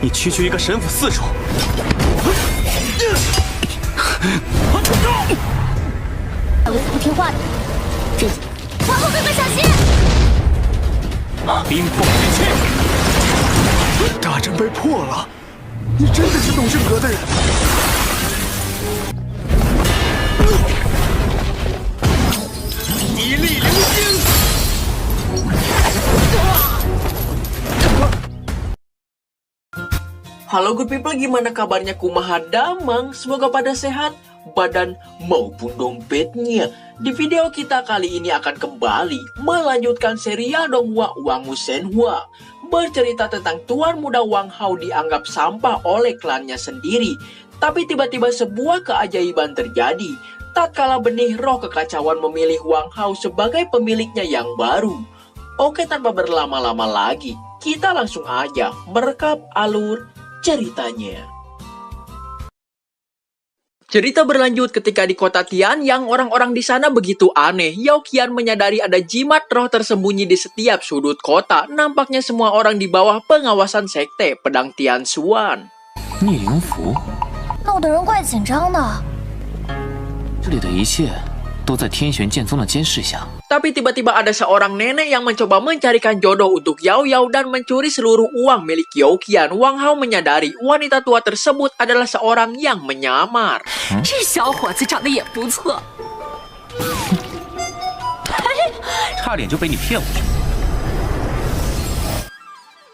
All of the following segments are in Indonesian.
你区区一个神府四重，不听话的，这皇后哥哥小心！冰凤之气，大阵被破了，你真的是东胜阁的人。以力流星。 Halo good people, gimana kabarnya? Kumaha damang? Semoga pada sehat, badan maupun dompetnya. Di video kita kali ini akan kembali melanjutkan serial Donghua Wang Wusenhua. Bercerita tentang tuan muda Wang Hao dianggap sampah oleh klannya sendiri. Tapi tiba-tiba sebuah keajaiban terjadi. Tatkala benih roh kekacauan memilih Wang Hao sebagai pemiliknya yang baru. Oke, tanpa berlama-lama lagi, kita langsung aja merekap alur ceritanya. Cerita berlanjut ketika di kota Tian yang orang-orang di sana begitu aneh. Yao Qian menyadari ada jimat roh tersembunyi di setiap sudut kota. Nampaknya semua orang di bawah pengawasan sekte pedang Tian Xuan. 逆灵符，闹得人怪紧张的。这里的一切都在天玄剑宗的监视下。 Tapi tiba-tiba ada seorang nenek yang mencoba mencarikan jodoh untuk Yao Yao dan mencuri seluruh uang milik Yao Qian. Wang Hao menyadari wanita tua tersebut adalah seorang yang menyamar. 这小伙子长得也不错，差点就被你骗过去。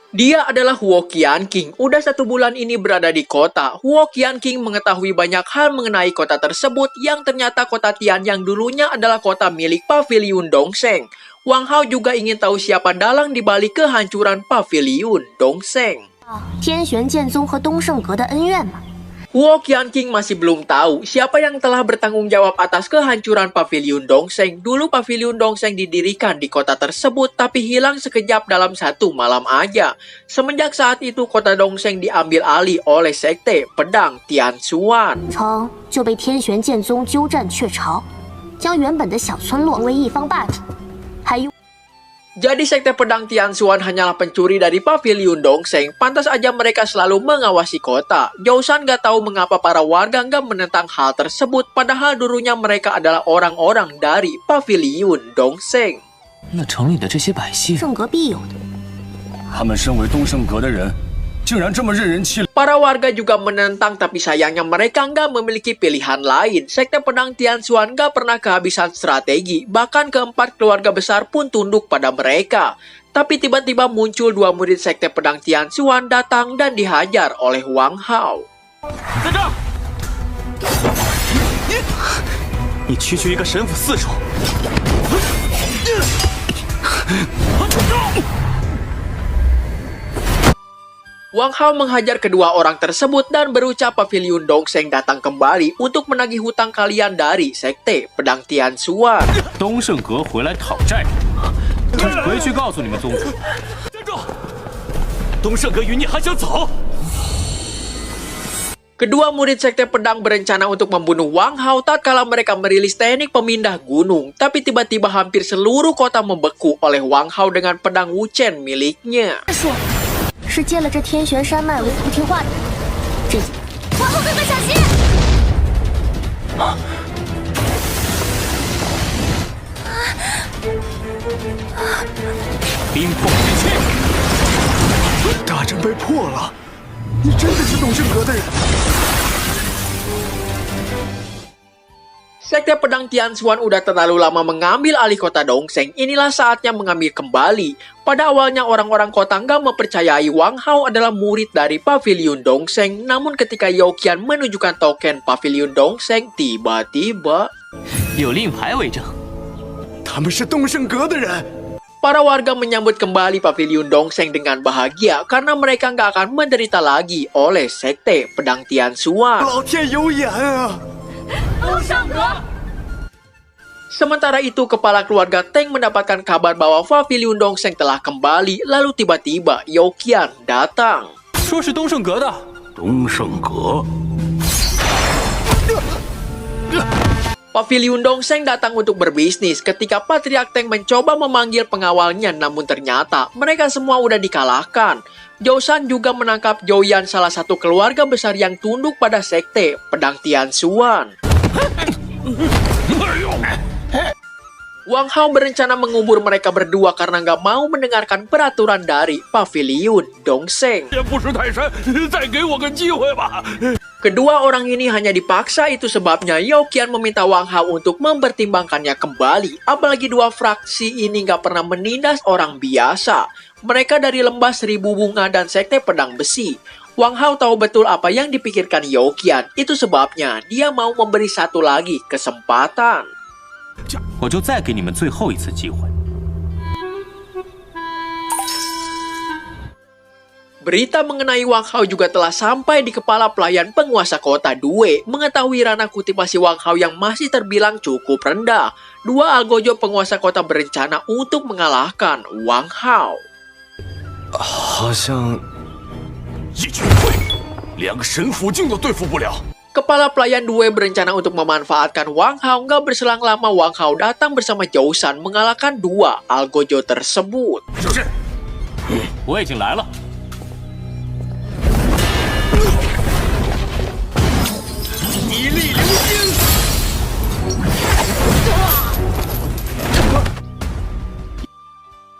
Dia adalah Huo Qianqing. Udah 1 bulan ini berada di kota. Huo Qianqing mengetahui banyak hal mengenai kota tersebut yang ternyata kota Tian yang dulunya adalah kota milik Paviliun Dongsheng. Wang Hao juga ingin tahu siapa dalang di balik kehancuran Paviliun Dongsheng. 天玄剑宗和东胜阁的恩怨吗？ Huo Qianqing masih belum tahu siapa yang telah bertanggung jawab atas kehancuran Paviliun Dongsheng. Dulu Paviliun Dongsheng didirikan di kota tersebut tapi hilang sekejap dalam 1 malam aja. Semenjak saat itu kota Dongsheng diambil alih oleh sekte pedang Tian Xuan. 城就被天玄剑宗鸠占鹊巢，将原本的小村落为一方霸主，还用 Jadi sekte pedang Tian Xuan hanyalah pencuri dari Paviliun Dongsheng. Pantas aja mereka selalu mengawasi kota. Jousan gak tahu mengapa para warga gak menentang hal tersebut. Padahal dulunya mereka adalah orang-orang dari Paviliun Dongsheng. 那城里的这些百姓，胜阁必有的。他们身为东胜阁的人，竟然这么任人欺凌。 Para warga juga menentang, tapi sayangnya mereka nggak memiliki pilihan lain. Sekte pedang Tian Xuan nggak pernah kehabisan strategi, bahkan keempat keluarga besar pun tunduk pada mereka. Tapi tiba-tiba muncul 2 murid sekte pedang Tian Xuan datang dan dihajar oleh Wang Hao. 在这儿！你区区一个神府四重， Wang Hao menghajar kedua orang tersebut dan berucap Paviliun Dongsheng datang kembali untuk menagih hutang kalian dari sekte pedang Tian Xuan. 东胜阁回来讨债，回去告诉你们宗主。站住！东胜阁与你还想走？ Kedua murid sekte pedang berencana untuk membunuh Wang Hao tatkala mereka merilis teknik pemindah gunung. Tapi tiba-tiba hampir seluruh kota membeku oleh Wang Hao dengan pedang Wuchen miliknya. 是借了这天玄山脉为不听话的，这皇后哥哥小心！冰凤之气，大阵被破了，你真的是东胜阁的人。 Sekte pedang Tian Xuan udah terlalu lama mengambil alih kota Dongsheng. Inilah saatnya mengambil kembali. Pada awalnya orang-orang kota nggak mempercayai Wang Hao adalah murid dari Paviliun Dongsheng. Namun ketika Yao Qian menunjukkan token Paviliun Dongsheng, tiba-tiba 有令牌为证。他们是东胜阁的人。 para warga menyambut kembali Paviliun Dongsheng dengan bahagia karena mereka nggak akan menderita lagi oleh sekte pedang Tian Xuan. 老天有眼啊！ 东胜阁。 Sementara itu, kepala keluarga Teng mendapatkan kabar bahwa Paviliun Dongsheng telah kembali. Lalu tiba-tiba Yao Qian datang. 说是东胜阁的。东胜阁， Paviliun Dongseng datang untuk berbisnis ketika Patriark Teng mencoba memanggil pengawalnya, namun ternyata mereka semua udah dikalahkan. Zhou juga menangkap Zhou Yan, salah satu keluarga besar yang tunduk pada sekte pedang Tianxuan. Wang Hao berencana mengubur mereka berdua karena nggak mau mendengarkan peraturan dari Paviliun Dongseng. Kedua orang ini hanya dipaksa, itu sebabnya Youqian meminta Wang Hao untuk mempertimbangkannya kembali. Apalagi dua fraksi ini nggak pernah menindas orang biasa. Mereka dari lembah seribu bunga dan sekte pedang besi. Wang Hao tahu betul apa yang dipikirkan Youqian. Itu sebabnya dia mau memberi satu lagi kesempatan. 我就再给你们最后一次机会。 Berita mengenai Wang Hao juga telah sampai di kepala pelayan penguasa kota Due. Mengetahui ranah kultivasi Wang Hao yang masih terbilang cukup rendah, dua algojo penguasa kota berencana untuk mengalahkan Wang Hao. 好像一群废物，连个神府境都对付不了。 Kepala pelayan Due berencana untuk memanfaatkan Wang Hao. Nggak berselang lama Wang Hao datang bersama Zhou Shan mengalahkan dua algojo tersebut. 就是，我已经来了。 一力流星。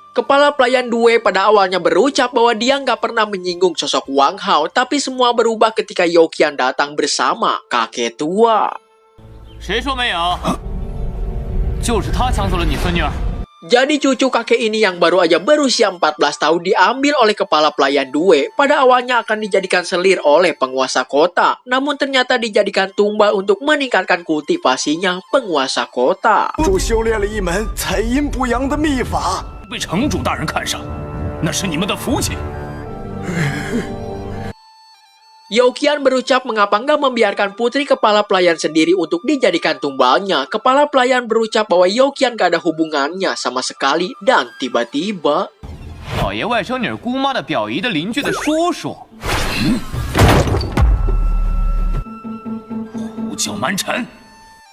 Kepala pelayan Due pada awalnya berucap bahwa dia nggak pernah menyinggung sosok Wang Hao, tapi semua berubah ketika Youqian datang bersama kakek tua. 谁说没有？就是他抢走了你孙女儿。 Jadi cucu kakek ini yang baru aja berusia 14 tahun diambil oleh kepala pelayan Due. Pada awalnya akan dijadikan selir oleh penguasa kota, namun ternyata dijadikan tumbal untuk meningkatkan kultivasinya penguasa kota. 主修炼了一门采阴补阳的秘法。 被城主大人看上，那是你们的福气。 Youqian berucap mengapa nggak membiarkan putri kepala pelayan sendiri untuk dijadikan tumbalnya. Kepala pelayan berucap bahwa Youqian gak ada hubungannya sama sekali, dan tiba-tiba 老爷外甥女姑妈的表姨的邻居的叔叔。胡搅蛮缠。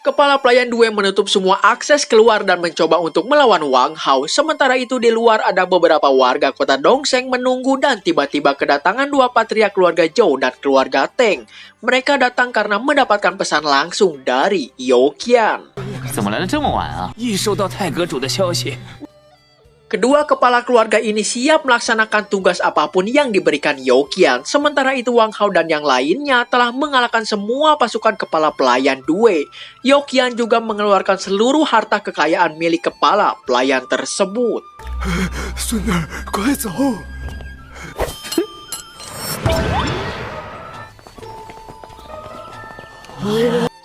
kepala pelayan Due menutup semua akses keluar dan mencoba untuk melawan Wang Hao. Sementara itu di luar ada beberapa warga kota Dongseng menunggu dan tiba-tiba kedatangan dua patriark keluarga Zhou dan keluarga Teng. Mereka datang karena mendapatkan pesan langsung dari Youqian. 怎么来的这么晚啊？ 一收到太阁主的消息， Kedua kepala keluarga ini siap melaksanakan tugas apapun yang diberikan Youqian. Sementara itu Wang Hao dan yang lainnya telah mengalahkan semua pasukan kepala pelayan Due. Youqian juga mengeluarkan seluruh harta kekayaan milik kepala pelayan tersebut. 孙女儿，快走！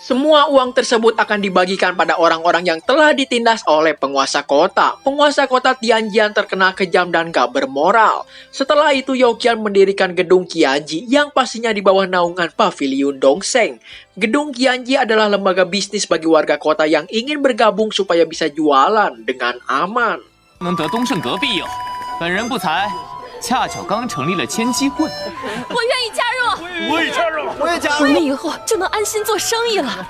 Semua uang tersebut akan dibagikan pada orang-orang yang telah ditindas oleh penguasa kota. Penguasa kota Tianjian terkenal kejam dan gak bermoral. Setelah itu Youqian mendirikan gedung Qianji yang pastinya di bawah naungan Paviliun Dongseng. Gedung Qianji adalah lembaga bisnis bagi warga kota yang ingin bergabung supaya bisa jualan dengan aman. 能得东胜阁庇佑，本人不才，恰巧刚成立了千机会。我愿意加入，我也加入。我们以后就能安心做生意了。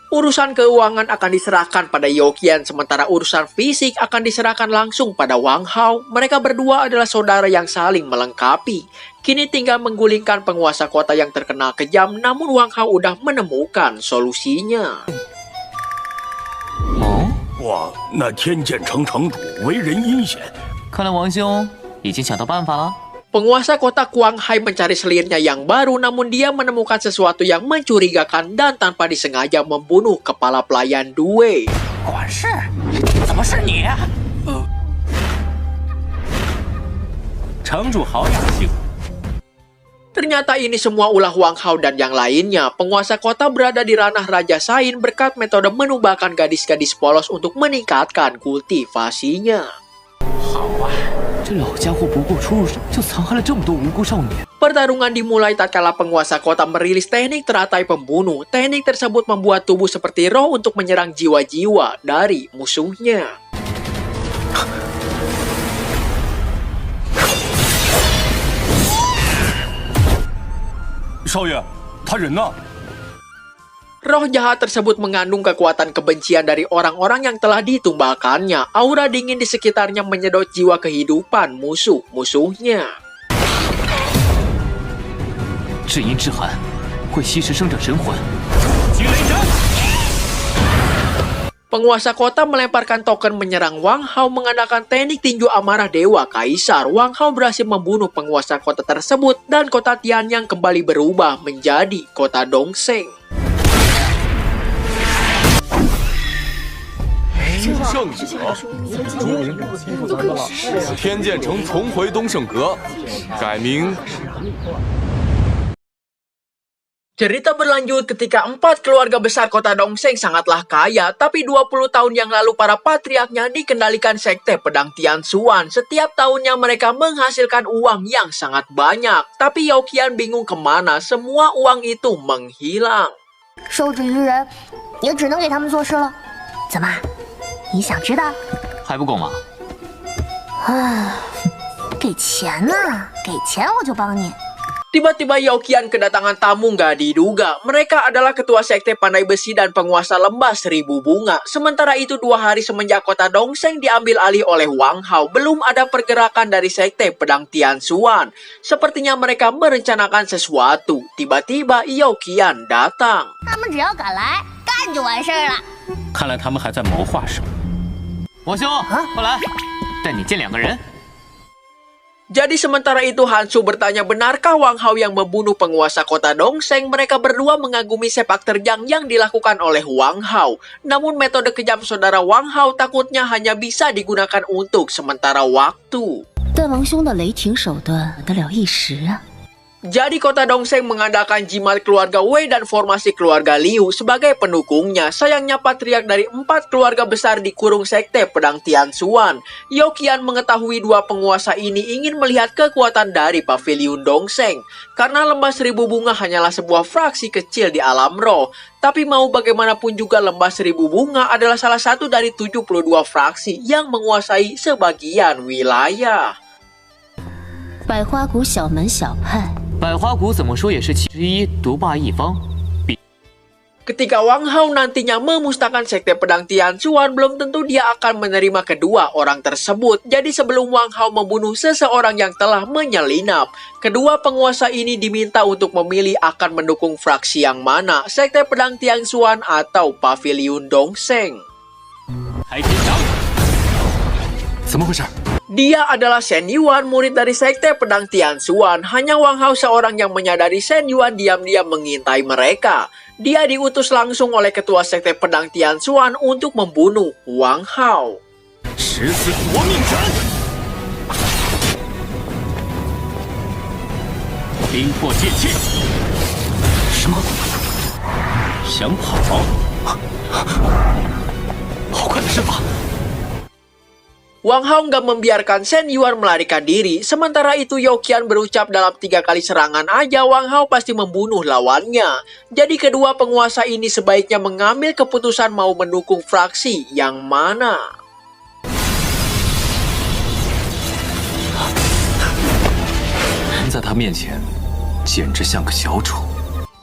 Urusan keuangan akan diserahkan pada Youqian, sementara urusan fisik akan diserahkan langsung pada Wang Hao. Mereka berdua adalah saudara yang saling melengkapi. Kini tinggal menggulingkan penguasa kota yang terkenal kejam, namun Wang Hao udah menemukan solusinya. 哦，哇，那天剑城城主为人阴险， 看来王兄已经想到办法了。 Penguasa kota Kuanghai mencari selirnya yang baru, namun dia menemukan sesuatu yang mencurigakan dan tanpa disengaja membunuh kepala pelayan Due. 管事？怎么是你？城主好雅兴。 Ternyata ini semua ulah Wang Hao dan yang lainnya. Penguasa kota berada di ranah Raja Sain berkat metode menubalkan gadis-gadis polos untuk meningkatkan kultivasinya. 好啊，这老家伙不过初入生就残害了这么多无辜少年。 Pertarungan dimulai tatkala penguasa kota merilis teknik teratai pembunuh. Teknik tersebut membuat tubuh seperti roh untuk menyerang jiwa-jiwa dari musuhnya. 少爷，他人呢？ Roh jahat tersebut mengandung kekuatan kebencian dari orang-orang yang telah ditumbalkannya. Aura dingin di sekitarnya menyedot jiwa kehidupan musuh-musuhnya. 至阴之寒会吸食生者神魂。惊雷斩！ Penguasa kota melemparkan token menyerang Wang Hao menggunakan teknik tinju amarah Dewa Kaisar. Wang Hao berhasil membunuh penguasa kota tersebut dan kota Tianyang kembali berubah menjadi kota Dongseng. 圣者天剑城重回东胜阁，改名。 Cerita berlanjut ketika 4 keluarga besar kota Dongseng sangatlah kaya, tapi 20 tahun yang lalu para patriarknya dikendalikan sekte pedang Tianxuan. Setiap tahunnya mereka menghasilkan uang yang sangat banyak, tapi Yao Qian bingung kemana semua uang itu menghilang. 受制于人，也只能给他们做事了。怎么，你想知道？还不够吗？给钱呢？给钱我就帮你。 Tiba-tiba Yao Qian kedatangan tamu nggak diduga. Mereka adalah ketua sekte pandai besi dan penguasa lembah 1000 bunga. Sementara itu 2 hari semenjak kota Dongseng diambil alih oleh Wang Hao, belum ada pergerakan dari sekte pedang Tianxuan. Sepertinya mereka merencanakan sesuatu. Tiba-tiba Yao Qian datang. 他们只要敢来，干就完事儿了。看来他们还在谋划什么。王兄，快来，带你见2个人。 Jadi sementara itu Hansu bertanya benarkah Wang Hao yang membunuh penguasa kota Dongseng. Mereka berdua mengagumi sepak terjang yang dilakukan oleh Wang Hao. Namun metode kejam saudara Wang Hao takutnya hanya bisa digunakan untuk sementara waktu. 但王兄的雷霆手段得了一时啊。 Jadi kota Dongseng mengandalkan jimat keluarga Wei dan formasi keluarga Liu sebagai pendukungnya. Sayangnya patriark dari 4 keluarga besar dikurung sekte pedang Tianxuan. Yao Qian mengetahui 2 penguasa ini ingin melihat kekuatan dari pavilion Dongseng. Karena lembah 1000 bunga hanyalah sebuah fraksi kecil di alam roh. Tapi mau bagaimanapun juga lembah 1000 bunga adalah salah satu dari 72 fraksi yang menguasai sebagian wilayah. 百花谷小门小派。 百花谷怎么说也是其之一，独霸一方。 Ketika Wang Hao nantinya memusnahkan sekte pedang Tianxuan, belum tentu dia akan menerima kedua orang tersebut. Jadi sebelum Wang Hao membunuh seseorang yang telah menyelinap, kedua penguasa ini diminta untuk memilih akan mendukung fraksi yang mana, sekte pedang Tianxuan atau pavilion Dongseng. 开天掌！怎么回事？ Dia adalah Shen Yuan, murid dari sekte pedang Tianxuan. Hanya Wang Hao seorang yang menyadari Shen Yuan diam-diam mengintai mereka. Dia diutus langsung oleh ketua sekte pedang Tianxuan untuk membunuh Wang Hao. 十死夺命斩！冰魄剑气！什么？想跑？好快的身法！ Wang Hao nggak membiarkan Shen Yuan melarikan diri. Sementara itu Yao Qian berucap dalam 3 kali serangan aja Wang Hao pasti membunuh lawannya. Jadi kedua penguasa ini sebaiknya mengambil keputusan mau mendukung fraksi yang mana. 人在他面前，简直像个小丑。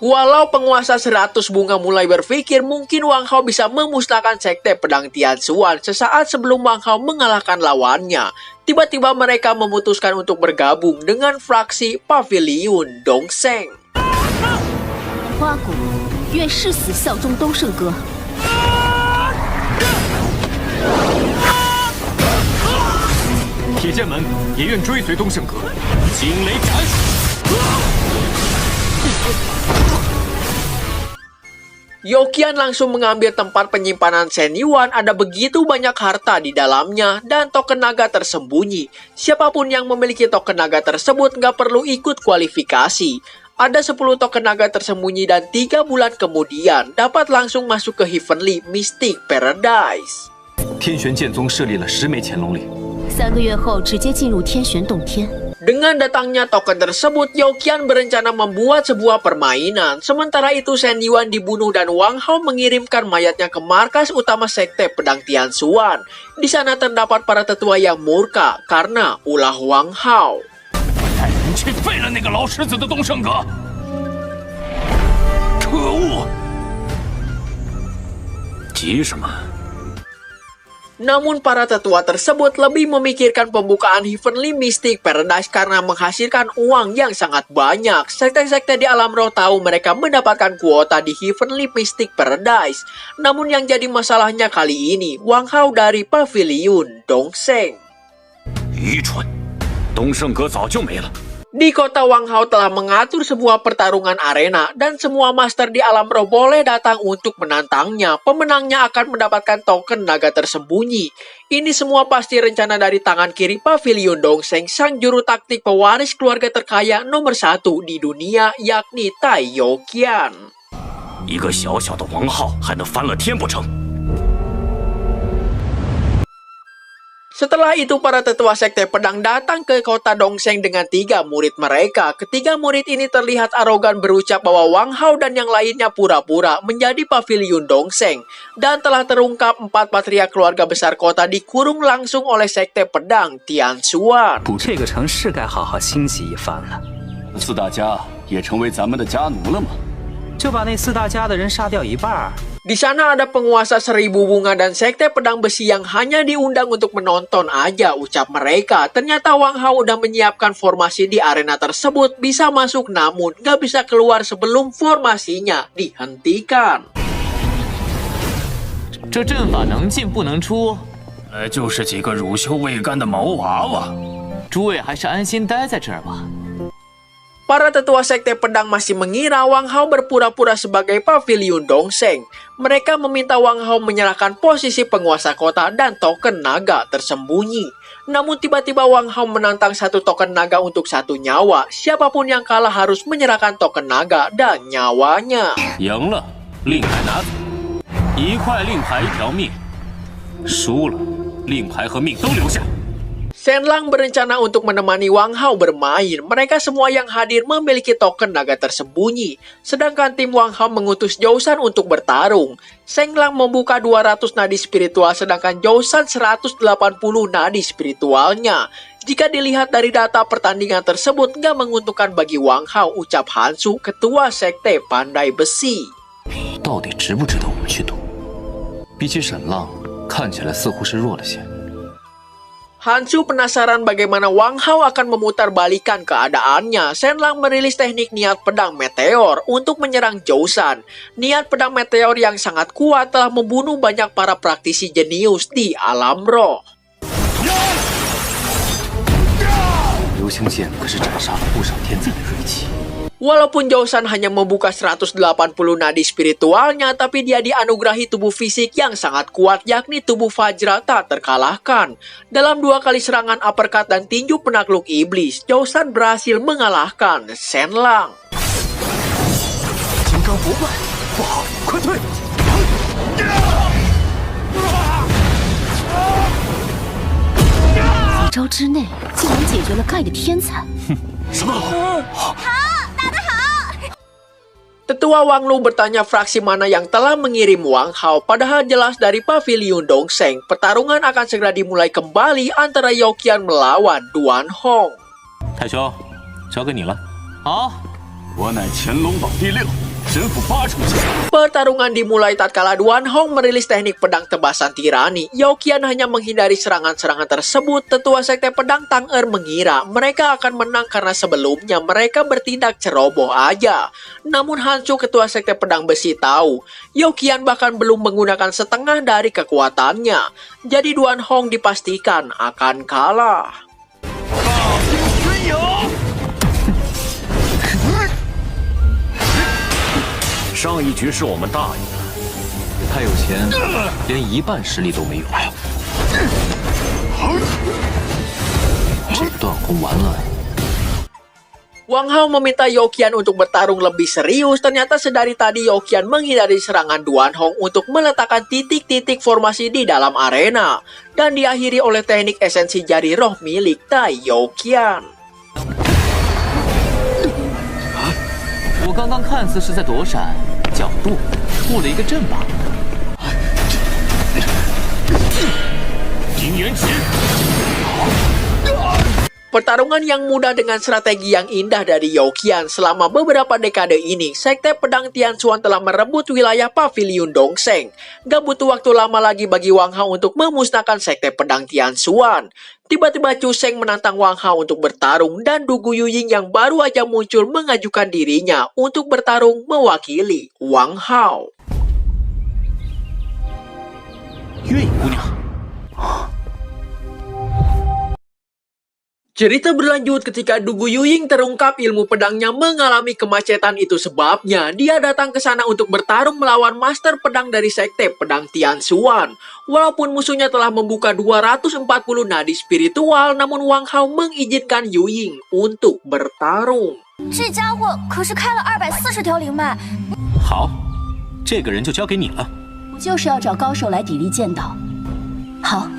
Walau penguasa 100 bunga mulai berpikir mungkin Wang Hao bisa memusnahkan sekte pedang Tianxuan sesaat sebelum Wang Hao mengalahkan lawannya. Tiba-tiba mereka memutuskan untuk bergabung dengan fraksi pavilion Dongseng. 花谷愿誓死效忠东胜阁。铁剑门也愿追随东胜阁。惊雷斩！ Yao Qian langsung mengambil tempat penyimpanan Shen Yuan. Ada begitu banyak harta di dalamnya dan token naga tersembunyi. Siapapun yang memiliki token naga tersebut nggak perlu ikut kualifikasi. Ada 10 token naga tersembunyi dan 3 bulan kemudian dapat langsung masuk ke Heavenly Mystic Paradise. 天玄剑宗设立了10枚潜龙岭。 3个月后直接进入天玄洞天。 Dengan datangnya token tersebut, Yao Qian berencana membuat sebuah permainan. Sementara itu Shen Yuan dibunuh dan Wang Hao mengirimkan mayatnya ke markas utama sekte pedang Tianxuan. Di sana terdapat para tetua yang murka karena ulah Wang Hao. 带人去废了那个老狮子的东胜阁！可恶！急什么？ Namun para tetua tersebut lebih memikirkan pembukaan Heavenly Mystic Paradise karena menghasilkan uang yang sangat banyak. Sekte-sekte di alam roh tahu mereka mendapatkan kuota di Heavenly Mystic Paradise. Namun yang jadi masalahnya kali ini, Wang Hao dari Pavilion Dongseng. 愚蠢！东胜阁早就没了。 Di kota Wang Hao telah mengatur sebuah pertarungan arena dan semua master di alam roh boleh datang untuk menantangnya. Pemenangnya akan mendapatkan token naga tersembunyi. Ini semua pasti rencana dari tangan kiri Pavilion Dongseng, sang juru taktik pewaris keluarga terkaya nomor 1 di dunia, yakni Tai Youqian. 一个小小的王浩还能翻了天不成？ Setelah itu para tetua sekte pedang datang ke kota Dongseng dengan 3 murid mereka. Ketiga murid ini terlihat arogan berucap bahwa Wang Hao dan yang lainnya pura-pura menjadi Pavilion Dongseng. Dan telah terungkap 4 patria keluarga besar kota dikurung langsung oleh sekte pedang Tianxuan. 这个城是该好好清洗一番了。 四大家也成为咱们的家奴了吗？ 就把那4大家的人杀掉一半。 Di sana ada penguasa 1000 bunga dan sekte pedang besi yang hanya diundang untuk menonton aja, ucap mereka. Ternyata Wang Hao udah menyiapkan formasi di arena tersebut, bisa masuk namun gak bisa keluar sebelum formasinya dihentikan. 这阵法能进不能出，就是几个乳臭未干的毛娃娃。诸位还是安心待在这儿吧。 Para tetua sekte pedang masih mengira Wang Hao berpura-pura sebagai Pavilion Dongseng. Mereka meminta Wang Hao menyerahkan posisi penguasa kota dan token naga tersembunyi. Namun tiba-tiba Wang Hao menantang 1 token naga untuk 1 nyawa. Siapapun yang kalah harus menyerahkan token naga dan nyawanya. 赢了，令牌拿走，1块令牌1条命；输了，令牌和命都留下。 Shenlang berencana untuk menemani Wang Hao bermain. Mereka semua yang hadir memiliki token naga tersembunyi. Sedangkan tim Wang Hao mengutus Zhou-san untuk bertarung. Shenlang membuka 200 nadi spiritual sedangkan Zhou-san 180 nadi spiritualnya. Jika dilihat dari data pertandingan tersebut gak menguntungkan bagi Wang Hao, ucap Hansu, ketua sekte pandai besi. 到底值不值得我们去赌？比起沈浪，看起来似乎是弱了些。 Hansu penasaran bagaimana Wang Hao akan memutarbalikan keadaannya. Shenlang merilis teknik niat pedang meteor untuk menyerang Zhou-san. Niat pedang meteor yang sangat kuat telah membunuh banyak para praktisi jenius di alam roh. 流星剑可是斩杀了不少天才的锐气。 Walaupun Zhou-san hanya membuka 180 nadi spiritualnya, tapi dia dianugerahi tubuh fisik yang sangat kuat, yakni tubuh Vajra tak terkalahkan. Dalam 2 kali serangan uppercut dan tinju penakluk iblis, Zhou-san berhasil mengalahkan Shenlang. 金刚不败，不好，快退！ 1招之内竟然解决了盖的天才。什么？ Tetua Wang Lu bertanya fraksi mana yang telah mengirim Wang Hao, padahal jelas dari Pavilion Dongseng. Pertarungan akan segera dimulai kembali antara Youqian melawan Duan Hong. 太兄，交给你了。好， 我乃乾隆榜第6，神府8重剑。 Pertarungan dimulai tatkala Duan Hong merilis teknik pedang tebasan tirani. Youqian hanya menghindari serangan-serangan tersebut. Tetua sekte pedang Tang Er mengira mereka akan menang karena sebelumnya mereka bertindak ceroboh aja. Namun Hansu ketua sekte pedang besi tahu, Youqian bahkan belum menggunakan setengah dari kekuatannya. Jadi Duan Hong dipastikan akan kalah. 上一局是我们大意了，太有钱，连1半实力都没有。这个断红完了。 Wang Hao meminta Youqian untuk bertarung lebih serius. Ternyata sedari tadi Youqian menghindari serangan Duan Hong untuk meletakkan titik-titik formasi di dalam arena. Dan diakhiri oleh teknik esensi jari roh milik Tai Youqian. 我刚刚看似是在躲闪，角度错了一个阵罢了。银元值。Pertarungan yang mudah dengan strategi yang indah dari Youqian. Selama beberapa dekade ini, Sekte Pedang Tianxuan telah merebut wilayah Paviliun Dongsheng. Gak butuh waktu lama lagi bagi Wang Hao untuk memusnahkan Sekte Pedang Tianxuan. Tiba-tiba Chu Sheng menantang Wang Hao untuk bertarung dan Du Guyuying yang baru aja muncul mengajukan dirinya untuk bertarung mewakili Wang Hao. 月影姑娘， Cerita berlanjut ketika Du Guyuying terungkap ilmu pedangnya mengalami kemacetan. Itu sebabnya dia datang ke sana untuk bertarung melawan master pedang dari Sekte Pedang Tianxuan. Walaupun musuhnya telah membuka 240 nadi spiritual, namun Wang Hao mengizinkan Yuying untuk bertarung. 这家伙可是开了240条灵脉。好，这个人就交给你了。我就是要找高手来砥砺剑道。好。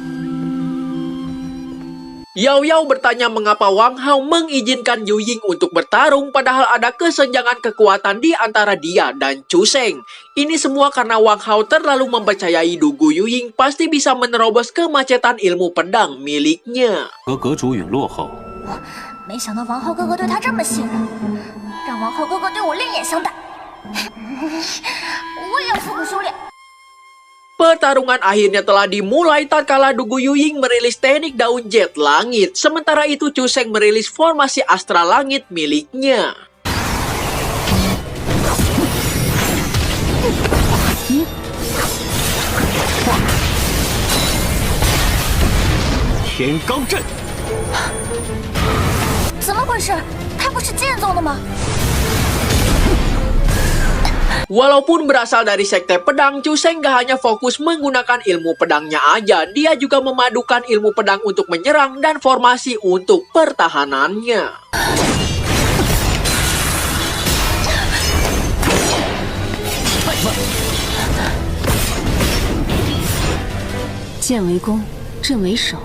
Yao Yao bertanya mengapa Wang Hao mengizinkan Yuying untuk bertarung padahal ada kesenjangan kekuatan di antara dia dan Chu Sheng. Ini semua karena Wang Hao terlalu mempercayai Du Guyuying pasti bisa menerobos kemacetan ilmu pedang miliknya. 和阁主陨落后， 没想到王浩哥哥对他这么信任，让王浩哥哥对我另眼相待。我也要复古修炼。 Pertarungan akhirnya telah dimulai tatkala Du Guyuying merilis teknik daun jet langit. Sementara itu Chu Sheng merilis formasi astral langit miliknya. Tiangang阵， 怎么回事？他不是剑宗的吗？ Walaupun berasal dari Sekte Pedang, Chu Sheng gak hanya fokus menggunakan ilmu pedangnya aja. Dia juga memadukan ilmu pedang untuk menyerang dan formasi untuk pertahanannya. 剑为弓，阵为手。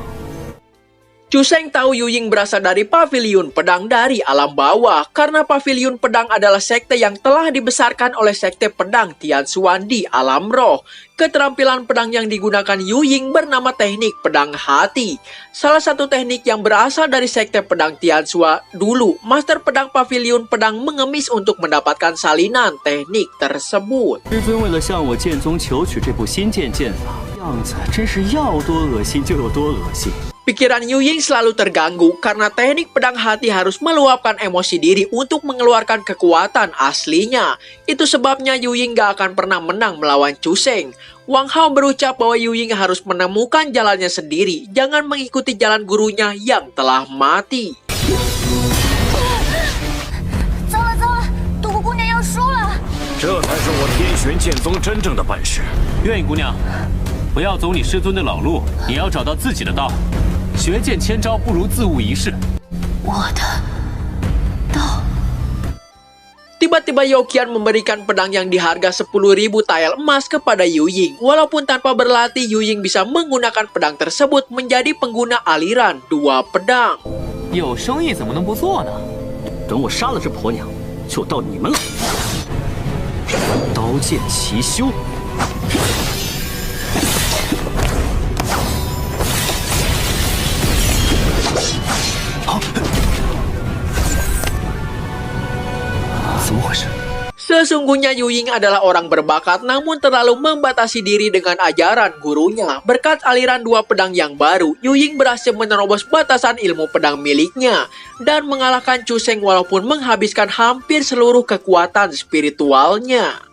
Chu Sheng tahu Yuying berasal dari Paviliun Pedang dari alam bawah karena Paviliun Pedang adalah sekte yang telah dibesarkan oleh Sekte Pedang Tianxuan di alam roh. Keterampilan pedang yang digunakan Yuying bernama teknik pedang hati. Salah satu teknik yang berasal dari Sekte Pedang Tianxuan dulu, Master Pedang Paviliun Pedang mengemis untuk mendapatkan salinan teknik tersebut. 师尊为了向我剑宗求取这部新剑剑法，样子真是要多恶心就有多恶心。 Pikiran Yuying selalu terganggu karena teknik pedang hati harus meluapkan emosi diri untuk mengeluarkan kekuatan aslinya. Itu sebabnya Yuying gak akan pernah menang melawan Chu Sheng. Wang Hao berucap bahwa Yuying harus menemukan jalannya sendiri, jangan mengikuti jalan gurunya yang telah mati. 糟了糟了，独孤姑娘要输了！这才是我天玄剑宗真正的本事。月影姑娘，不要走你师尊的老路，你要找到自己的道。 学剑千招，不如自悟一世。我的道。 Tiba-tiba Youqian memberikan pedang yang diharga 10.000 tael emas kepada Yuying. Walaupun tanpa berlatih, Yuying bisa menggunakan pedang tersebut menjadi pengguna aliran dua pedang. 有生意怎么能不做呢？等我杀了这婆娘，就到你们了。刀剑齐修。 怎么回事？ Sesungguhnya Yuying adalah orang berbakat namun terlalu membatasi diri dengan ajaran gurunya. Berkat aliran dua pedang yang baru, Yuying berhasil menerobos batasan ilmu pedang miliknya dan mengalahkan Chu Sheng walaupun menghabiskan hampir seluruh kekuatan spiritualnya.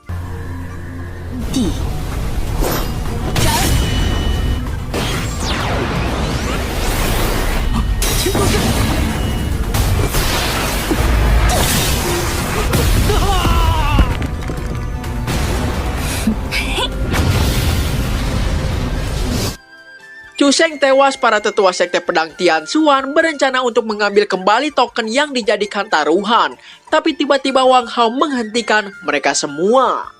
Chu Sheng tewas. Para tetua Sekte Pedang Tianxuan berencana untuk mengambil kembali token yang dijadikan taruhan. Tapi tiba-tiba Wang Hao menghentikan mereka semua.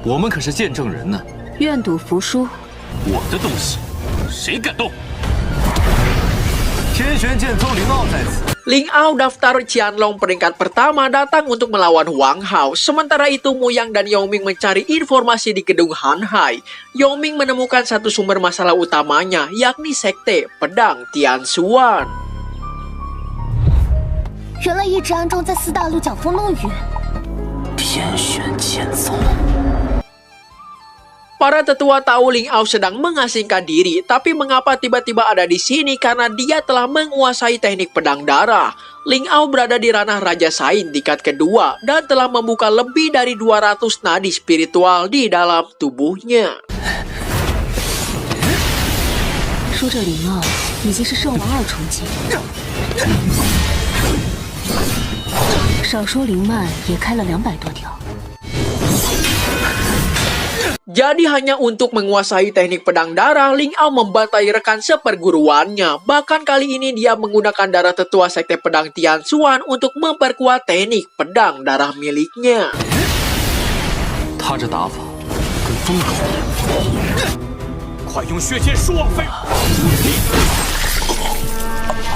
我们可是见证人呢。愿赌服输。我的东西，谁敢动？天玄剑宗灵奥在此， Ling Ao daftar Qianlong peringkat pertama datang untuk melawan Wang Hao. Sementara itu Mu Yang dan Yao Ming mencari informasi di gedung Han Hai. Yao Ming menemukan satu sumber masalah utamanya, yakni sekte pedang Tian Xuan. 原来一直安装在四大路讲风弄雨。天选剑宗。 Para tetua tahu Ling Ao sedang mengasingkan diri, tapi mengapa tiba-tiba ada di sini karena dia telah menguasai teknik pedang darah. Ling Ao berada di ranah Raja Sain tingkat kedua dan telah membuka lebih dari 200 nadi spiritual di dalam tubuhnya. 说这林傲已经是圣王2重级，少说林曼也开了200多条。 Jadi hanya untuk menguasai teknik pedang darah, Ling Ao membantai rekan seperguruannya. Bahkan kali ini dia menggunakan darah tetua sekte pedang Tian Xuan untuk memperkuat teknik pedang darah miliknya. 他这打法跟风格一样，快用血剑术往飞！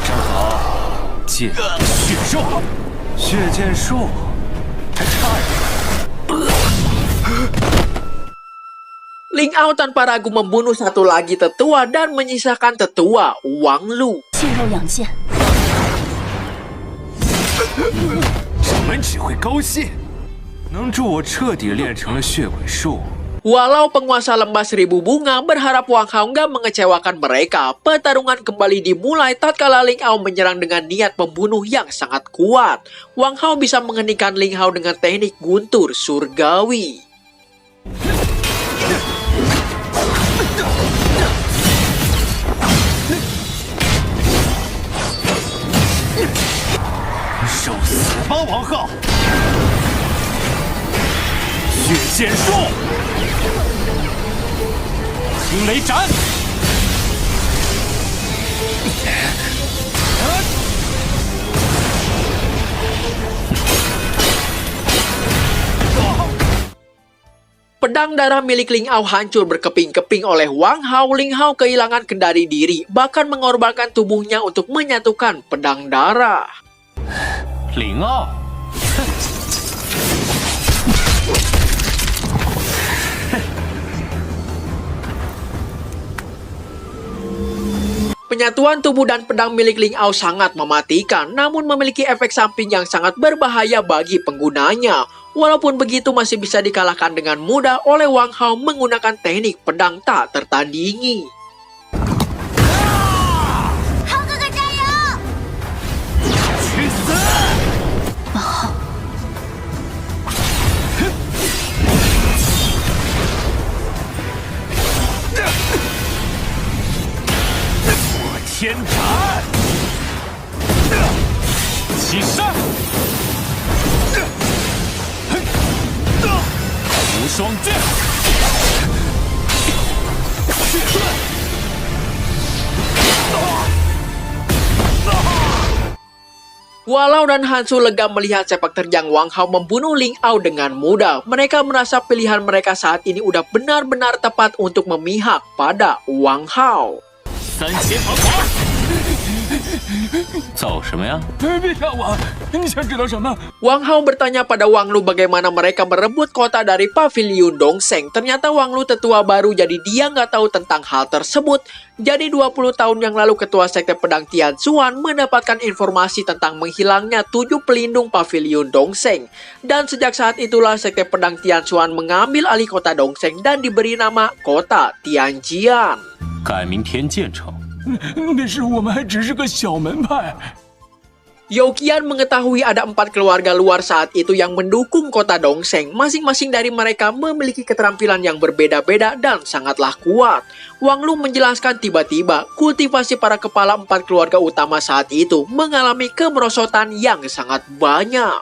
正好，剑血兽，血剑术，还差一点。 Ling Ao tanpa ragu membunuh satu lagi tetua dan menyisakan tetua Wang Lu. 血肉两剑，掌门只会高兴，能助我彻底练成了血鬼术。 Walau penguasa lembah seribu bunga berharap Wang Hao nggak mengecewakan mereka, pertarungan kembali dimulai tatkala Ling Ao menyerang dengan niat membunuh yang sangat kuat. Wang Hao bisa menghentikan Ling Ao dengan teknik guntur surgawi.受死吧，王浩！血剑术，惊雷斩！ Pedang darah milik Ling Ao hancur berkeping-keping oleh Wang Hao. Ling Ao kehilangan kendali diri, bahkan mengorbankan tubuhnya untuk menyatukan pedang darah. 林傲， Penyatuan tubuh dan pedang milik Ling Ao sangat mematikan, namun memiliki efek samping yang sangat berbahaya bagi penggunanya. Walaupun begitu masih bisa dikalahkan dengan mudah oleh Wang Hao menggunakan teknik pedang tak tertandingi. 浩哥哥加油！去死！我天斩，起上，无双剑，Walau dan Hansu lega melihat sepak terjang Wang Hao membunuh Ling Ao dengan mudah, mereka merasa pilihan mereka saat ini udah benar-benar tepat untuk memihak pada Wang Hao. 三千防法，走什么呀？ 别吓我！你想知道什么？ Wang Hao bertanya pada Wang Lu bagaimana mereka merebut kota dari Paviliun Dongseng. Ternyata Wang Lu tetua baru, jadi dia nggak tahu tentang hal tersebut. Jadi 20 tahun yang lalu ketua sekte pedang Tian Xuan mendapatkan informasi tentang menghilangnya 7 pelindung Paviliun Dongseng. Dan sejak saat itulah sekte pedang Tian Xuan mengambil alih kota Dongseng dan diberi nama kota Tianjian. 改名天剑城。 那时我们还只是个小门派。 Youqian mengetahui ada 4 keluarga luar saat itu yang mendukung kota Dongseng. Masing-masing dari mereka memiliki keterampilan yang berbeda-beda dan sangatlah kuat. Wang Lu menjelaskan tiba-tiba kultivasi para kepala 4 keluarga utama saat itu mengalami kemerosotan yang sangat banyak.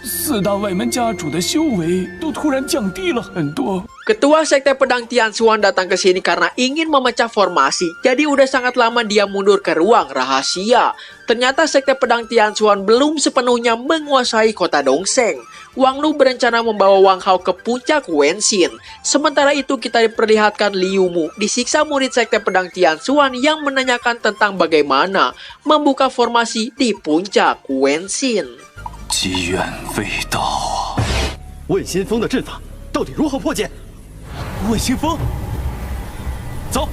4大外门家主的修为都突然降低了很多。 Ketua Sekte Pedang Tianxuan datang ke sini karena ingin memecah formasi, jadi udah sangat lama dia mundur ke ruang rahasia. Ternyata Sekte Pedang Tianxuan belum sepenuhnya menguasai kota Dongsheng. Wang Lu berencana membawa Wang Hao ke puncak Wenxin. Sementara itu kita diperlihatkan Liu Mu disiksa murid Sekte Pedang Tianxuan yang menanyakan tentang bagaimana membuka formasi di puncak Wenxin. 机缘未到啊！问先锋的阵法到底如何破解？问先锋，走。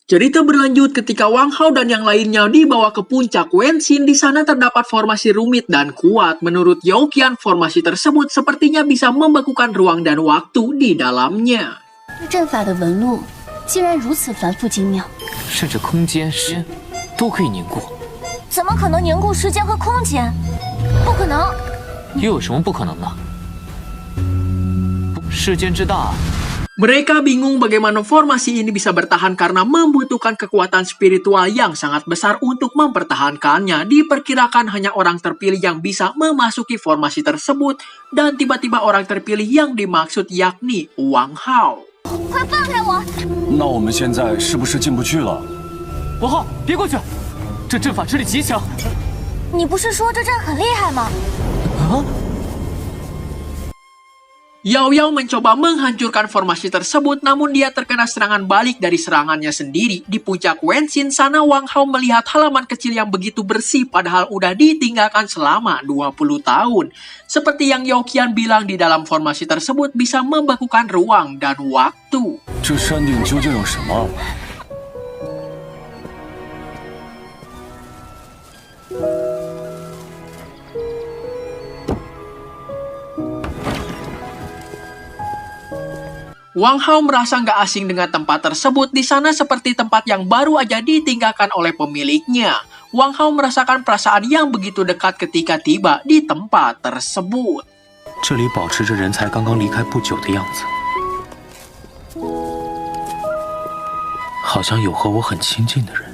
Cerita berlanjut ketika Wang Hao dan yang lainnya dibawa ke puncak Wenxin. Di sana terdapat formasi rumit dan kuat. Menurut Yao Qian, formasi tersebut sepertinya bisa membekukan ruang dan waktu di dalamnya. 阵法的纹路竟然如此繁复精妙，甚至空间、时间都可以凝固，怎么可能凝固时间和空间？不可能！又有什么不可能呢？世间之大。 Mereka bingung bagaimana formasi ini bisa bertahan karena membutuhkan kekuatan spiritual yang sangat besar untuk mempertahankannya. Diperkirakan hanya orang terpilih yang bisa memasuki formasi tersebut, dan tiba-tiba orang terpilih yang dimaksud yakni Wang Hao. 快放开我！那我们现在是不是进不去了？王浩，别过去，这阵法之力极强。你不是说这阵很厉害吗？ Yao Yao mencoba menghancurkan formasi tersebut, namun dia terkena serangan balik dari serangannya sendiri. Di puncak Wenxin sana, Wang Hao melihat halaman kecil yang begitu bersih padahal udah ditinggalkan selama 20 tahun. Seperti yang Yao Qian bilang, di dalam formasi tersebut bisa membekukan ruang dan waktu. 这山顶究竟有什么？ Wang Hao merasa nggak asing dengan tempat tersebut. Di sana seperti tempat yang baru aja ditinggalkan oleh pemiliknya. Wang Hao merasakan perasaan yang begitu dekat ketika tiba di tempat tersebut. 这里保持着人才刚刚离开不久的样子，好像有和我很亲近的人。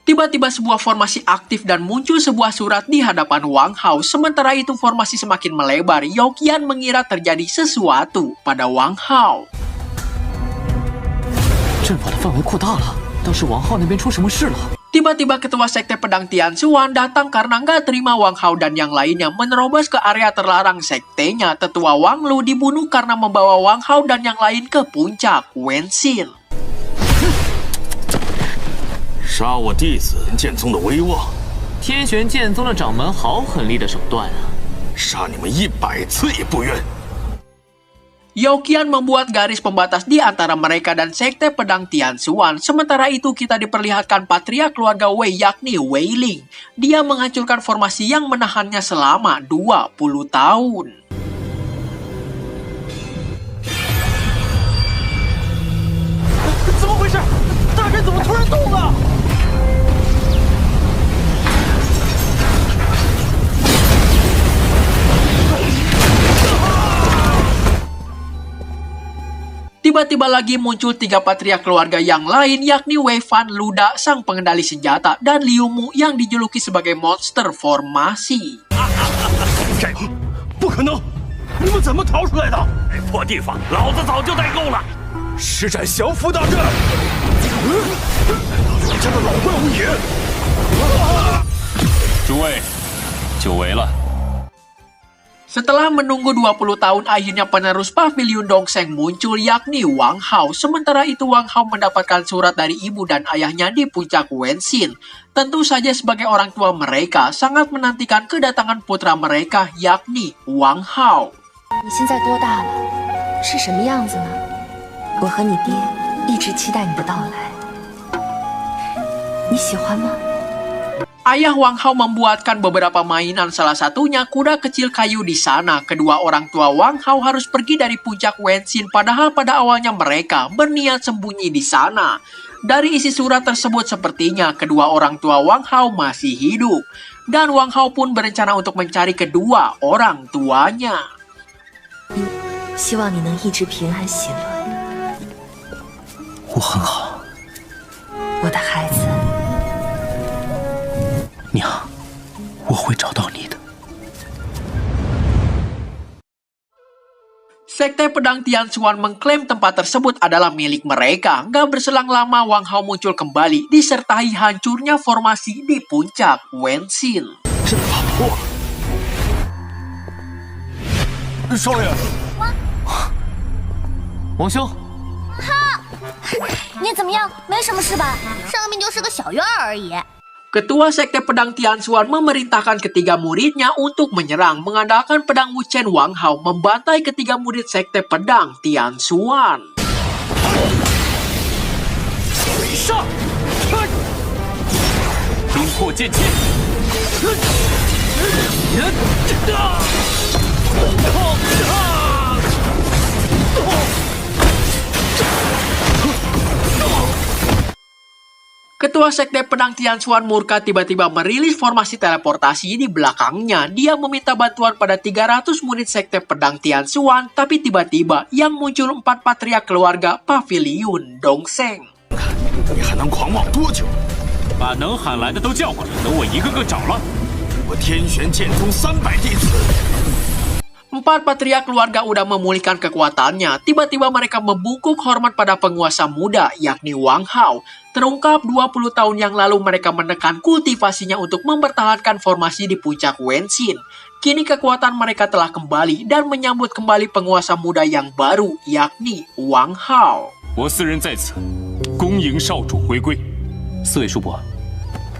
Tiba-tiba sebuah formasi aktif dan muncul sebuah surat di hadapan Wang Hao. Sementara itu formasi semakin melebar. Yao Qian mengira terjadi sesuatu pada Wang Hao. 阵法的范围扩大了，倒是王浩那边出什么事了？ Tiba-tiba ketua sekte pedang Tianxuan datang karena nggak terima Wang Hao dan yang lainnya menerobos ke area terlarang sektenya. Tetua Wang Lu dibunuh karena membawa Wang Hao dan yang lain ke puncak Wenxin. 杀我弟子剑宗的威望，天玄剑宗的掌门好狠厉的手段啊！杀你们100次也不冤。 Yao Qian membuat garis pembatas di antara mereka dan sekte pedang Tianxuan. Sementara itu kita diperlihatkan patria keluarga Wei yakni Wei Ling. Dia menghancurkan formasi yang menahannya selama 20 tahun. 怎么回事？大人怎么突然动了？ Tiba-tiba lagi muncul 3 patria keluarga yang lain yakni Wei Fan, Luda, sang pengendali senjata, dan Liu Mu yang dijuluki sebagai monster formasi. 不可能！你们怎么逃出来的？破地方，老子早就待够了。施展降服大阵！我家的老怪物也！诸位，久违了。 Setelah menunggu 20 tahun, akhirnya penerus pavilion Dongsheng muncul yakni Wang Hao. Sementara itu Wang Hao mendapatkan surat dari ibu dan ayahnya di puncak Wenxin. Tentu saja sebagai orang tua mereka sangat menantikan kedatangan putra mereka yakni Wang Hao. 你现在多大了？是什么样子呢？我和你爹一直期待你的到来，你喜欢吗？ Ayah Wang Hao membuatkan beberapa mainan, salah satunya kuda kecil kayu di sana. Kedua orang tua Wang Hao harus pergi dari puncak Wenxin, padahal pada awalnya mereka berniat sembunyi di sana. Dari isi surat tersebut sepertinya kedua orang tua Wang Hao masih hidup. Dan Wang Hao pun berencana untuk mencari kedua orang tuanya. 希望你能一直平安喜乐。我很好，我的孩子。娘，我会找到你的。 Sekte Pedang Tianxuan mengklaim tempat tersebut adalah milik mereka. Gak berselang lama, Wang Hao muncul kembali disertai hancurnya formasi di puncak Wenxin. 阵法破了。少爷，王兄，你怎么样？没什么事吧？上面就是个小院而已。 Ketua Sekte Pedang Tianxuan memerintahkan ketiga muridnya untuk menyerang, mengandalkan pedang Wuchen Wang Hao membantai ketiga murid Sekte Pedang Tianxuan. 上！冰魄剑气！ Ketua Sekte Pedang Tianxuan murka tiba-tiba merilis formasi teleportasi di belakangnya. Dia meminta bantuan pada 300 murid Sekte Pedang Tianxuan, tapi tiba-tiba yang muncul 4 patriark keluarga Pavilion Dongseng. 你还能狂妄多久？ 把能喊来的都叫过来，等我一个个找了。 我天玄剑宗300弟子。 4 patriark keluarga udah memulihkan kekuatannya. Tiba-tiba mereka membungkuk hormat pada penguasa muda, yakni Wang Hao. Terungkap 20 tahun yang lalu mereka menekan kultivasinya untuk mempertahankan formasi di puncak Wenxin. Kini kekuatan mereka telah kembali dan menyambut kembali penguasa muda yang baru, yakni Wang Hao. 我4人在此，恭迎少主回归。四位叔伯，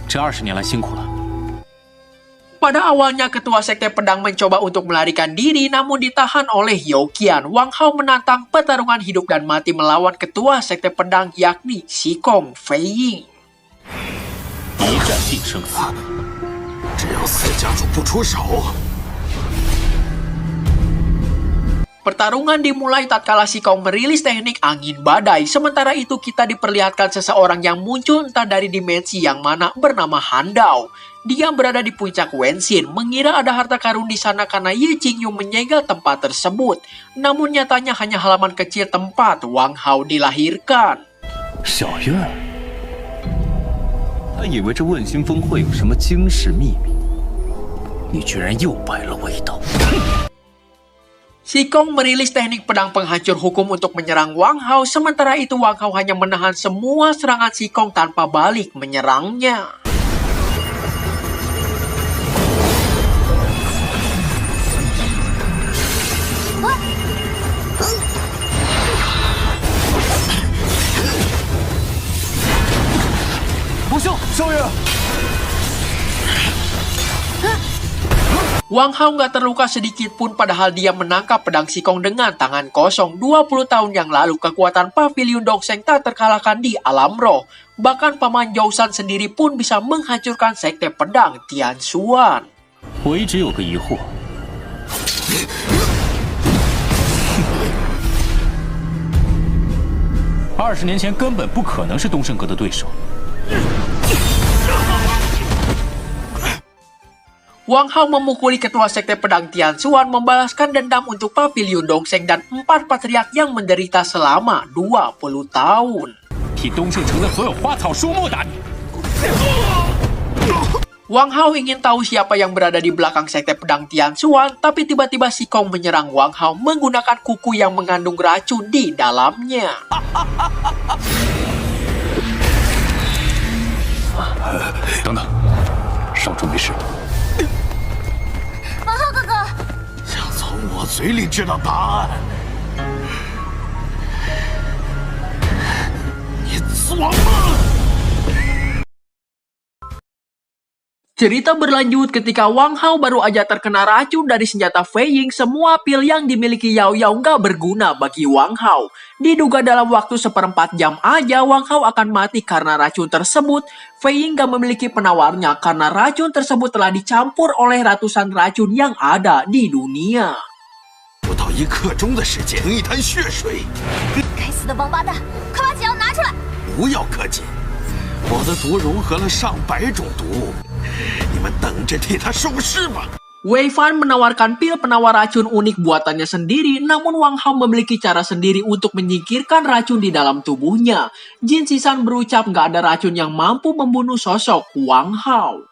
这20年来辛苦了。 Pada awalnya ketua sekte pedang mencoba untuk melarikan diri namun ditahan oleh Youqian. Wang Hao menantang pertarungan hidup dan mati melawan ketua sekte pedang yakni Xikong Feiying. 一战定生死，只要四家主不出手。 Pertarungan dimulai tatkala Xikong merilis teknik angin badai. Sementara itu kita diperlihatkan seseorang yang muncul entah dari dimensi yang mana bernama Handao. Dia berada di puncak Wenxin, mengira ada harta karun di sana karena Ye Qingyun menyegel tempat tersebut. Namun nyatanya hanya halaman kecil tempat Wang Hao dilahirkan. 小院儿，他以为这问心峰会有什么惊世秘密，你居然又败了味道。 Xikong merilis teknik pedang penghancur hukum untuk menyerang Wang Hao. Sementara itu Wang Hao hanya menahan semua serangan Xikong tanpa balik menyerangnya. Wang Hao nggak terluka sedikit pun padahal dia menangkap pedang Xikong dengan tangan kosong. 20 tahun yang lalu kekuatan Pavilion Dongseng tak terkalahkan di alam roh. Bahkan Paman Zhousan sendiri pun bisa menghancurkan sekte pedang Tianxuan. 我一直有个疑惑。20年前根本不可能是东胜阁的对手。 Wang Hao memukuli ketua sekte pedang Tianxuan membalaskan dendam untuk Pavilion Dongseng dan 4 patriark yang menderita selama 20 tahun. 替东胜城的所有花草树木打你！ Wang Hao ingin tahu siapa yang berada di belakang sekte pedang Tianxuan, tapi tiba-tiba Xikong menyerang Wang Hao menggunakan kuku yang mengandung racun di dalamnya. 等等，少主没事。 王浩哥哥，想从我嘴里知道答案，你做梦！ Cerita berlanjut ketika Wang Hao baru aja terkena racun dari senjata Feiying. Semua pil yang dimiliki Yao Yao nggak berguna bagi Wang Hao. Diduga dalam waktu 1/4 jam aja Wang Hao akan mati karena racun tersebut. Feiying nggak memiliki penawarnya karena racun tersebut telah dicampur oleh ratusan racun yang ada di dunia. 不到1刻钟的时间，一滩血水，该死的王八蛋，快把解药拿出来！不要客气。我的毒融合了上百种毒物，你们等着替他受试吧。Wei Fan menawarkan pil penawar racun unik buatannya sendiri, namun Wang Hao memiliki cara sendiri untuk menyingkirkan racun di dalam tubuhnya. Jin Zishan berucap nggak ada racun yang mampu membunuh sosok Wang Hao.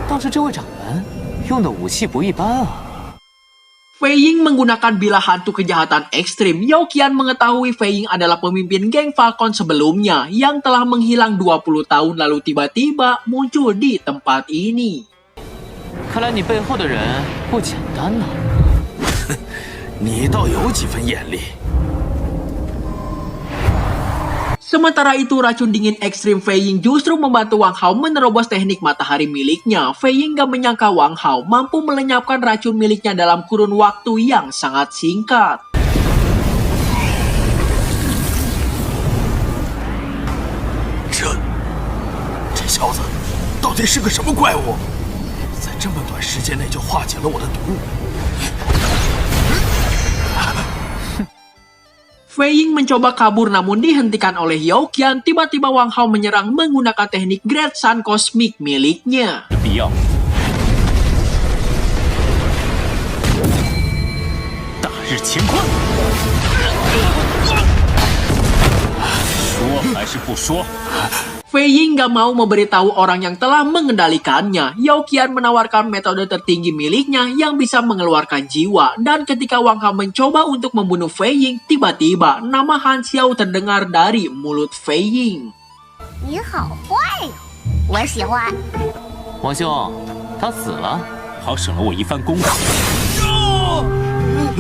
倒是这位掌门用的武器不一般啊。 Fei Ying menggunakan bilah hantu kejahatan ekstrim. Yao Qian mengetahui Fei Ying adalah pemimpin geng Falcon sebelumnya yang telah menghilang 20 tahun lalu tiba-tiba muncul di tempat ini. 看来你背后的人不简单呐。你倒有几分眼力。 Sementara itu, racun dingin ekstrim Fei Ying justru membantu Wang Hao menerobos teknik matahari miliknya. Fei Ying gak menyangka Wang Hao mampu melenyapkan racun miliknya dalam kurun waktu yang sangat singkat. 这小子到底是个什么怪物？在这么短时间内就化解了我的毒。 Fei Ying mencoba kabur namun dihentikan oleh Yao Qian. Tiba-tiba Wang Hao menyerang menggunakan teknik Great Sun Cosmic miliknya. 必要。大日乾坤。说还是不说？ Fei Ying gak mau memberitahu orang yang telah mengendalikannya. Yao Qian menawarkan metode tertinggi miliknya yang bisa mengeluarkan jiwa. Dan ketika Wang Hao mencoba untuk membunuh Fei Ying, tiba-tiba nama Han Xiao terdengar dari mulut Fei Ying. 你好坏呀，我喜欢。王兄，他死了。好省了我一番功夫。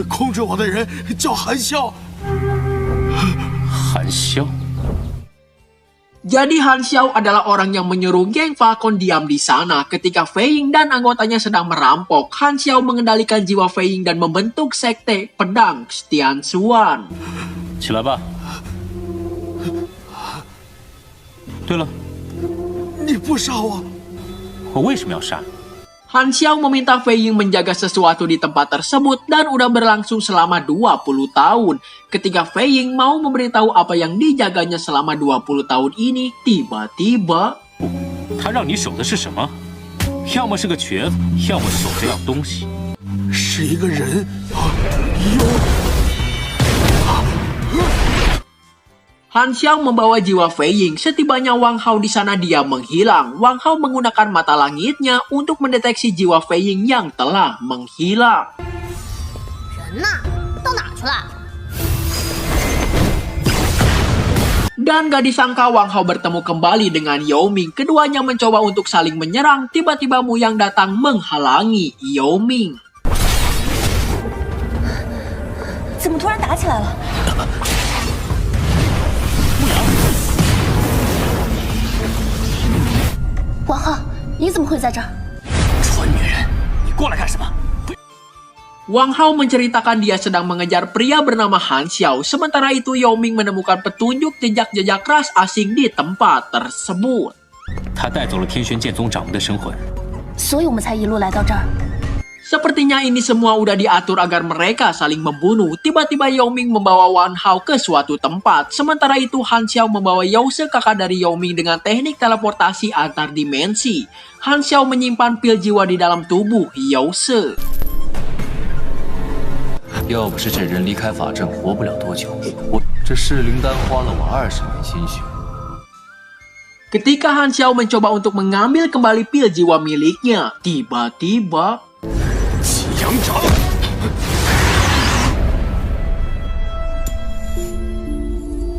控制我的人叫韩潇。韩潇。 Jadi Han Xiao adalah orang yang menyuruh geng Falcon diam di sana. Ketika Fei Ying dan anggotanya sedang merampok, Han Xiao mengendalikan jiwa Fei Ying dan membentuk sekte pedang Tian Xuan. 起来吧。对了，你不杀我，我为什么要杀？ Han Xiao meminta Fei Ying menjaga sesuatu di tempat tersebut dan udah berlangsung selama 20 tahun. Ketika Fei Ying mau memberitahu apa yang dijaganya selama 20 tahun ini, tiba-tiba... 他让你守的是什么？要么是个瘸子，要么守这样东西。是一个人。 Han Xiao membawa jiwa Fei Ying. Setibanya Wang Hao di sana dia menghilang. Wang Hao menggunakan mata langitnya untuk mendeteksi jiwa Fei Ying yang telah menghilang. 人呢？到哪去了？ Dan gak disangka Wang Hao bertemu kembali dengan Yao Ming. Keduanya mencoba untuk saling menyerang. Tiba-tiba Mu Yang datang menghalangi Yao Ming. 怎么突然打起来了？ 王浩，你怎么会在这儿？ 蠢女人，你过来干什么？ Wang Hao menceritakan dia sedang mengejar pria bernama Han Xiao. Sementara itu Yao Ming menemukan petunjuk jejak-jejak ras asing di tempat tersebut. 他带走了天玄剑宗掌门的神魂。所以我们才一路来到这儿。 Sepertinya ini semua udah diatur agar mereka saling membunuh. Tiba-tiba Yao Ming membawa Wang Hao ke suatu tempat. Sementara itu Han Xiao membawa Yao Se kakak dari Yao Ming dengan teknik teleportasi antar dimensi. Han Xiao menyimpan pil jiwa di dalam tubuh Yao Se. 要不是这人离开法阵活不了多久，这噬灵丹花了我20年心血。 Ketika Han Xiao mencoba untuk mengambil kembali pil jiwa miliknya, tiba-tiba... 济阳掌！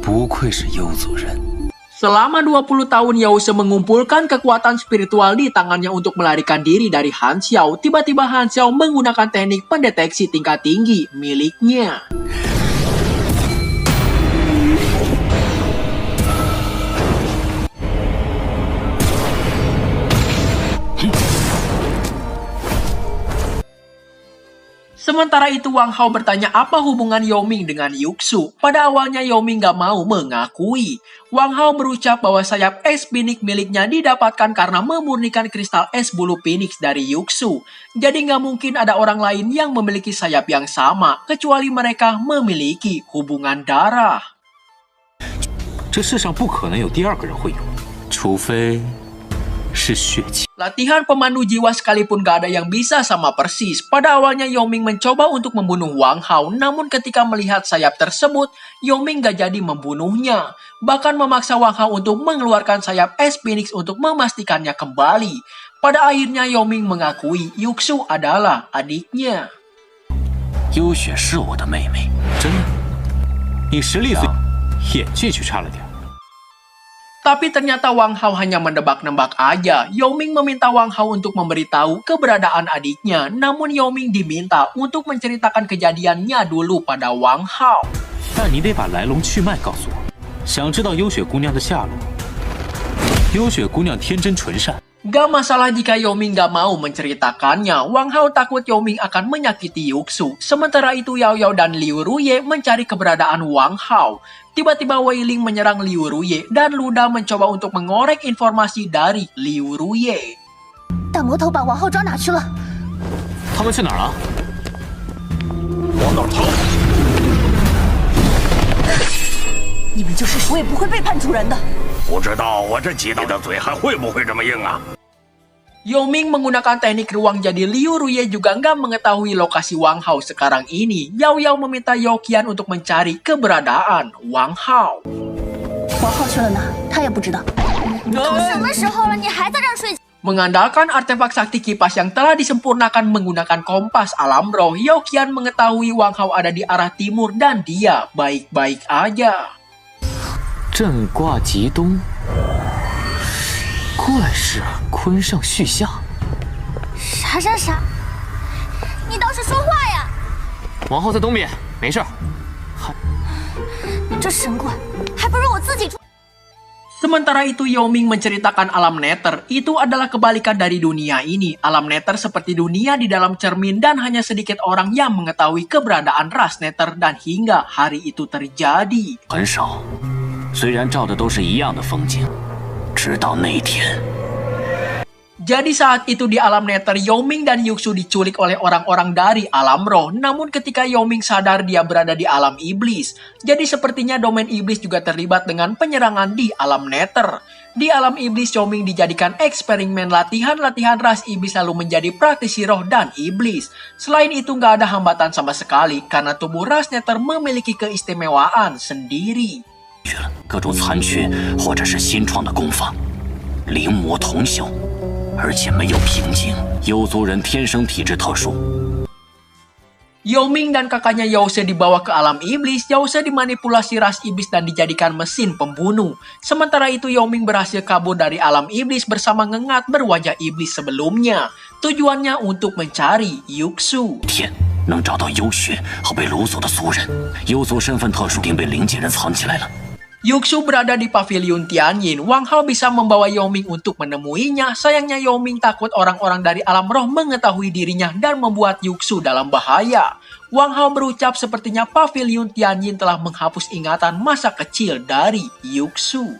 不愧是幽族人。 Selama 20 tahun Yao Se mengumpulkan kekuatan spiritual di tangannya untuk melarikan diri dari Han Xiao. Tiba-tiba Han Xiao menggunakan teknik pendeteksi tingkat tinggi miliknya. Sementara itu Wang Hao bertanya apa hubungan Yao Ming dengan Yuxu. Pada awalnya Yao Ming gak mau mengakui. Wang Hao berucap bahwa sayap es Phoenix miliknya didapatkan karena memurnikan kristal es bulu Phoenix dari Yuxu. Jadi gak mungkin ada orang lain yang memiliki sayap yang sama, kecuali mereka memiliki hubungan darah. 这世上不可能有第二个人会有，除非是血气。 Latihan pemandu jiwa sekalipun gak ada yang bisa sama persis. Pada awalnya Yoming mencoba untuk membunuh Wang Hao, namun ketika melihat sayap tersebut, Yoming gak jadi membunuhnya. Bahkan memaksa Wang Hao untuk mengeluarkan sayap es Phoenix untuk memastikannya kembali. Pada akhirnya Yoming mengakui Yuxu adalah adiknya. 幽雪是我的妹妹，真的？你实力最，演技就差了点。 Tapi ternyata Wang Hao hanya mendebak-nebak aja. Yoming meminta Wang Hao untuk memberitahu keberadaan adiknya, namun Yoming diminta untuk menceritakan kejadiannya dulu pada Wang Hao. 但你得把来龙去脉告诉我。想知道幽雪姑娘的下落。幽雪姑娘天真纯善。 Gak masalah jika Yoming gak mau menceritakannya. Wang Hao takut Yoming akan menyakiti Yuxu. Sementara itu Yao Yao dan Liu Ruye mencari keberadaan Wang Hao. Tiba-tiba Wei Ling menyerang Liu Ruye dan Luda mencoba untuk mengorek informasi dari Liu Ruye. 大魔头把王浩抓哪去了？他们去哪儿了？往哪儿逃？你们就是我也不会背叛主人的。 不知道我这鸡的嘴还会不会这么硬啊？ Yoming menggunakan teknik ruang jadi Liu Ruye juga nggak mengetahui lokasi Wang Hao sekarang ini. Yao Yao meminta Yao Qian untuk mencari keberadaan Wang Hao. 王浩去了哪？他也不知道。都什么时候了，你还在这儿睡？ Mengandalkan artefak sakti kipas yang telah disempurnakan menggunakan kompas alam roh, Yao Qian mengetahui Wang Hao ada di arah timur dan dia baik-baik aja. 震卦极东，怪事坤上续下。啥？你倒是说话呀！王浩在东边，没事儿。这神棍，还不如我自己出。 Sementara itu Yoming menceritakan alam Nether. Itu adalah kebalikan dari dunia ini. Alam Nether seperti dunia di dalam cermin dan hanya sedikit orang yang mengetahui keberadaan ras Nether dan hingga hari itu terjadi. 很少，虽然照的都是一样的风景，直到那天。 Jadi saat itu di alam Nether, Yoming dan Yuxu diculik oleh orang-orang dari alam roh. Namun ketika Yoming sadar dia berada di alam iblis. Jadi sepertinya domain iblis juga terlibat dengan penyerangan di alam Nether. Di alam iblis, Yoming dijadikan eksperimen latihan ras iblis lalu menjadi praktisi roh dan iblis. Selain itu nggak ada hambatan sama sekali karena tubuh ras Nether memiliki keistimewaan sendiri. 各种残缺或者是新创的功法，灵魔同修。 而且没有瓶颈，幽族人天生体质特殊。 Yoming dan kakaknya Yause dibawa ke alam iblis. Yause dimanipulasi ras iblis dan dijadikan mesin pembunuh. Sementara itu Yoming berhasil kabur dari alam iblis bersama Ngengat berwajah iblis sebelumnya. Tujuannya untuk mencari Yuxu. 天能找到幽血和被掳走的族人，幽族身份特殊，定被灵界人藏起来了。 Yuxu berada di pavilion Tianyin. Wang Hao bisa membawa Yoming untuk menemuinya. Sayangnya Yoming takut orang-orang dari alam roh mengetahui dirinya dan membuat Yuxu dalam bahaya. Wang Hao berucap sepertinya pavilion Tianyin telah menghapus ingatan masa kecil dari Yuxu.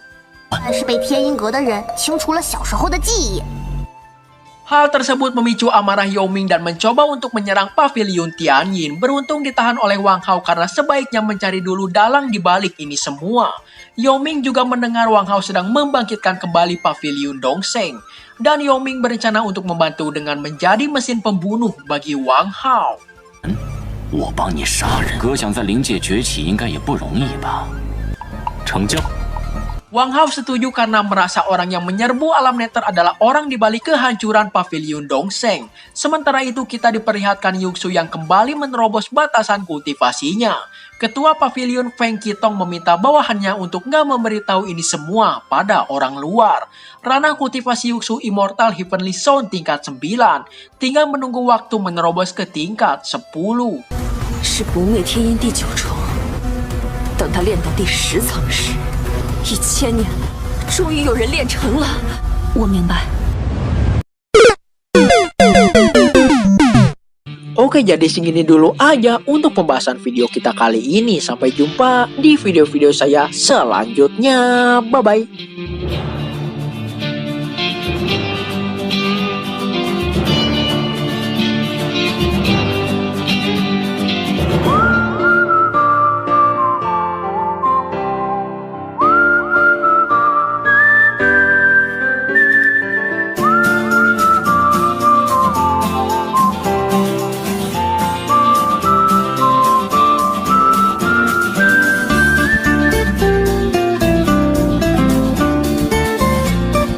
但是被天音阁的人清除了小时候的记忆。 Hal tersebut memicu amarah Yoming dan mencoba untuk menyerang pavilion Tianyin. Beruntung ditahan oleh Wang Hao karena sebaiknya mencari dulu dalang di balik ini semua. Yoming juga mendengar Wang Hao sedang membangkitkan kembali pavilion Dongseng. Dan Yoming berencana untuk membantu dengan menjadi mesin pembunuh bagi Wang Hao. 我帮你杀人，哥想在灵界崛起应该也不容易吧？成交。 Wang Hao setuju karena merasa orang yang menyerbu alam Nether adalah orang di balik kehancuran pavilion Dongseng. Sementara itu kita diperlihatkan Yuxu yang kembali menerobos batasan kultivasinya. Ketua pavilion Feng Qitong meminta bawahannya untuk nggak memberitahu ini semua pada orang luar. Ranah kultivasi Yuxu Immortal Heavenly Zone tingkat 9. Tinggal menunggu waktu menerobos ke tingkat 10. 是不灭天音第9重，等他练到第10层时。 1000年，终于有人练成了。我明白。 Oke, jadi segini dulu aja untuk pembahasan video kita kali ini. Sampai jumpa di video-video saya selanjutnya. Bye-bye.